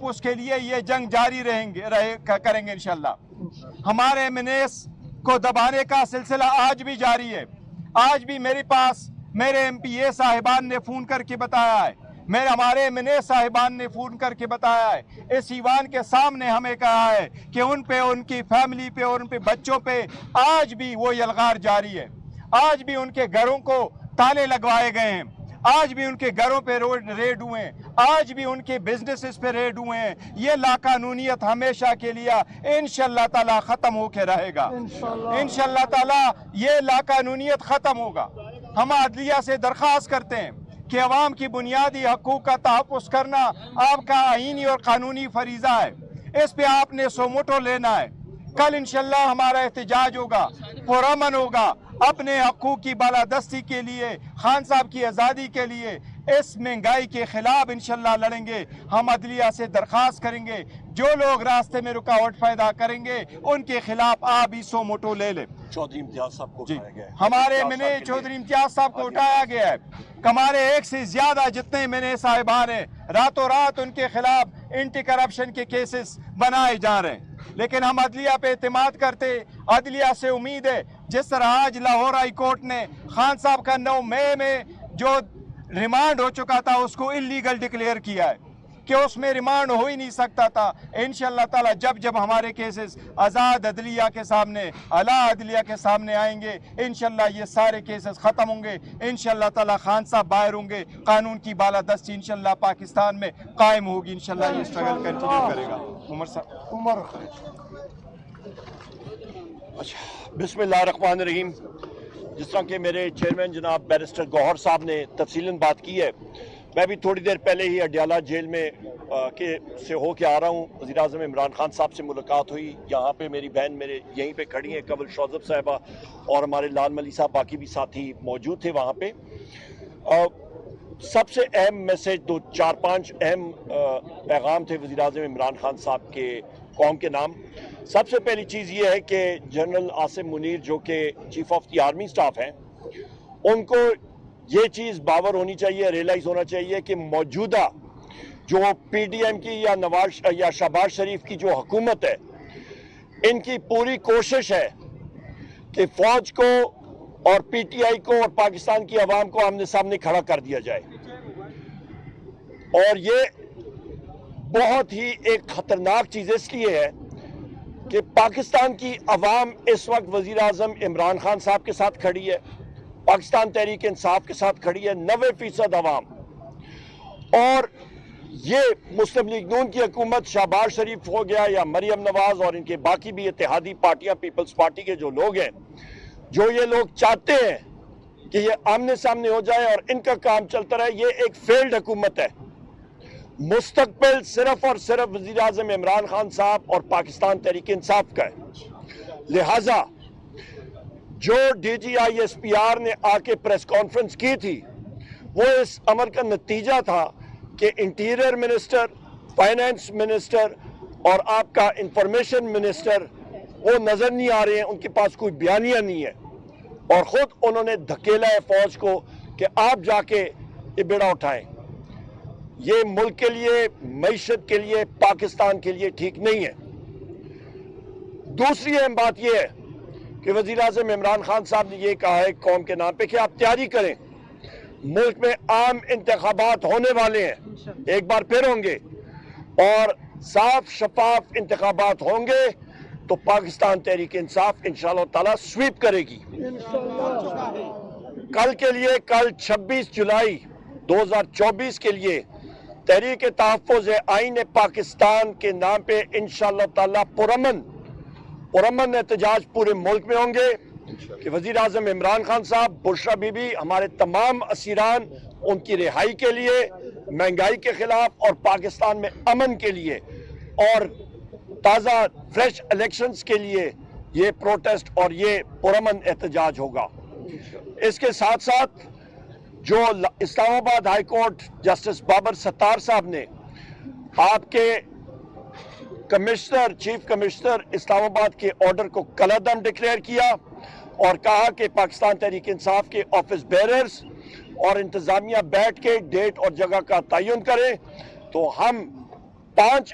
تحفظ کے لیے یہ جنگ جاری کریں گے انشاءاللہ۔ ہمارے منیس کو دبانے کا سلسلہ آج بھی جاری ہے۔ آج بھی میرے پاس میرے ایم پی اے صاحبان نے فون کر کے بتایا ہے، ہمارے منیس صاحبان نے فون کر کے بتایا ہے، اس ایوان کے سامنے ہمیں کہا ہے کہ ان پہ، ان کی فیملی پہ اور ان پہ بچوں پہ آج بھی وہ یلغار جاری ہے۔ آج بھی ان کے گھروں کو تالے لگوائے گئے ہیں، آج بھی ان کے گھروں پہ ریڈ ہوئے ہیں، آج بھی ان کے بزنسز پہ ریڈ ہوئے ہیں۔ یہ لاقانونیت ہمیشہ کے لیے انشاءاللہ تعالی ختم ہو کے رہے گا۔ انشاءاللہ تعالی یہ لاقانونیت ختم ہوگا۔ ہم عدلیہ سے درخواست کرتے ہیں کہ عوام کی بنیادی حقوق کا تحفظ کرنا آپ کا آئینی اور قانونی فریضہ ہے، اس پہ آپ نے سو موٹو لینا ہے۔ کل انشاءاللہ ہمارا احتجاج ہوگا، پرامن ہوگا، اپنے حقوق کی بالادستی کے لیے، خان صاحب کی آزادی کے لیے، اس مہنگائی کے خلاف انشاءاللہ لڑیں گے۔ ہم عدلیہ سے درخواست کریں گے جو لوگ راستے میں رکاوٹ پیدا کریں گے ان کے خلاف آپ ہی سو موٹو لے لیں۔ چودھری امتیاز صاحب کو اٹھایا گیا ہے، ہمارے منے چودھری امتیاز صاحب کو اٹھایا گیا ہے۔ ہمارے ایک سے زیادہ جتنے منے صاحبان ہیں، راتوں رات ان کے خلاف اینٹی کرپشن کے کیسز بنائے جا رہے ہیں، لیکن ہم عدلیہ پہ اعتماد کرتے، عدلیہ سے امید ہے۔ جس طرح آج لاہور ہائی کورٹ نے خان صاحب کا 9 مئی میں جو ریمانڈ ہو چکا تھا اس کو انلیگل ڈکلیئر کیا ہے کہ اس میں ریمانڈ ہو ہی نہیں سکتا تھا۔ انشاءاللہ تعالی جب ہمارے کیسز آزاد عدلیہ کے سامنے، اعلیٰ عدلیہ کے سامنے آئیں گے، انشاءاللہ یہ سارے کیسز ختم ہوں گے۔ انشاءاللہ تعالی خان صاحب باہر ہوں گے، قانون کی بالادستی انشاءاللہ پاکستان میں قائم ہوگی۔ انشاءاللہ یہ اسٹرگل کنٹینیو کرے گا۔ عمر صاحب۔ بسم اللہ الرحمن الرحیم۔ جس طرح کہ میرے چیئرمین جناب بیرسٹر گوہر صاحب نے تفصیلاً بات کی ہے، میں بھی تھوڑی دیر پہلے ہی اڈیالہ جیل میں سے ہو کے آ رہا ہوں۔ وزیراعظم عمران خان صاحب سے ملاقات ہوئی، یہاں پہ میری بہن میرے یہیں پہ کھڑی ہیں، قبل شوذب صاحبہ اور ہمارے لال ملی صاحب، باقی بھی ساتھی موجود تھے وہاں پہ۔ سب سے اہم میسج، 4-5 اہم پیغام تھے وزیراعظم عمران خان صاحب کے قوم کے نام۔ سب سے پہلی چیز یہ ہے کہ جنرل عاصم منیر جو کہ chief of the army staff ہیں، ان کو یہ چیز باور ہونی چاہیے، ریلائز ہونا چاہیے کہ موجودہ جو پی ڈی ایم کی یا شہباز شریف کی جو حکومت ہے، ان کی پوری کوشش ہے کہ فوج کو اور پی ٹی آئی کو اور پاکستان کی عوام کو آمنے سامنے کھڑا کر دیا جائے، اور یہ بہت ہی ایک خطرناک چیز اس لیے ہے کہ پاکستان کی عوام اس وقت وزیر اعظم عمران خان صاحب کے ساتھ کھڑی ہے، پاکستان تحریک انصاف کے ساتھ کھڑی ہے، 90% عوام، اور یہ مسلم لیگ نون کی حکومت، شہباز شریف ہو گیا یا مریم نواز اور ان کے باقی بھی اتحادی پارٹیاں، پیپلز پارٹی کے جو لوگ ہیں، جو یہ لوگ چاہتے ہیں کہ یہ آمنے سامنے ہو جائے اور ان کا کام چلتا رہے، یہ ایک فیلڈ حکومت ہے۔ مستقبل صرف اور صرف وزیر اعظم عمران خان صاحب اور پاکستان تحریک انصاف کا ہے۔ لہٰذا جو D G I S P R نے آ کے پریس کانفرنس کی تھی، وہ اس عمل کا نتیجہ تھا کہ انٹیریئر منسٹر، فائنانس منسٹر اور آپ کا انفارمیشن منسٹر وہ نظر نہیں آ رہے ہیں، ان کے پاس کوئی بیانیہ نہیں ہے، اور خود انہوں نے دھکیلا ہے فوج کو کہ آپ جا کے یہ بیڑا اٹھائیں۔ یہ ملک کے لیے، معیشت کے لیے، پاکستان کے لیے ٹھیک نہیں ہے۔ دوسری اہم بات یہ ہے کہ وزیر اعظم عمران خان صاحب نے یہ کہا ہے قوم کے نام پہ کہ آپ تیاری کریں، ملک میں عام انتخابات ہونے والے ہیں، ایک بار پھر ہوں گے، اور صاف شفاف انتخابات ہوں گے تو پاکستان تحریک انصاف انشاءاللہ تعالی سویپ کرے گی۔ کل کے لیے، کل 26 جولائی 2024 کے لیے تحریک تحفظ آئین پاکستان کے نام پہ انشاءاللہ تعالی پرامن احتجاج پورے ملک میں ہوں گے کہ وزیر اعظم عمران خان صاحب، بشرا بی بی، ہمارے تمام اسیران، ان کی رہائی کے لیے، مہنگائی کے خلاف اور پاکستان میں امن کے لیے اور تازہ فریش الیکشنز کے لیے یہ پروٹیسٹ اور یہ پرامن احتجاج ہوگا۔ اس کے ساتھ ساتھ جو اسلام آباد ہائی کورٹ جسٹس بابر ستار صاحب نے آپ کے کمشنر، چیف کمشنر اسلام آباد کے آرڈر کو کالعدم ڈکلیئر کیا اور کہا کہ پاکستان تحریک انصاف کے آفس بیررز اور انتظامیہ بیٹھ کے ڈیٹ اور جگہ کا تعین کریں، تو ہم 5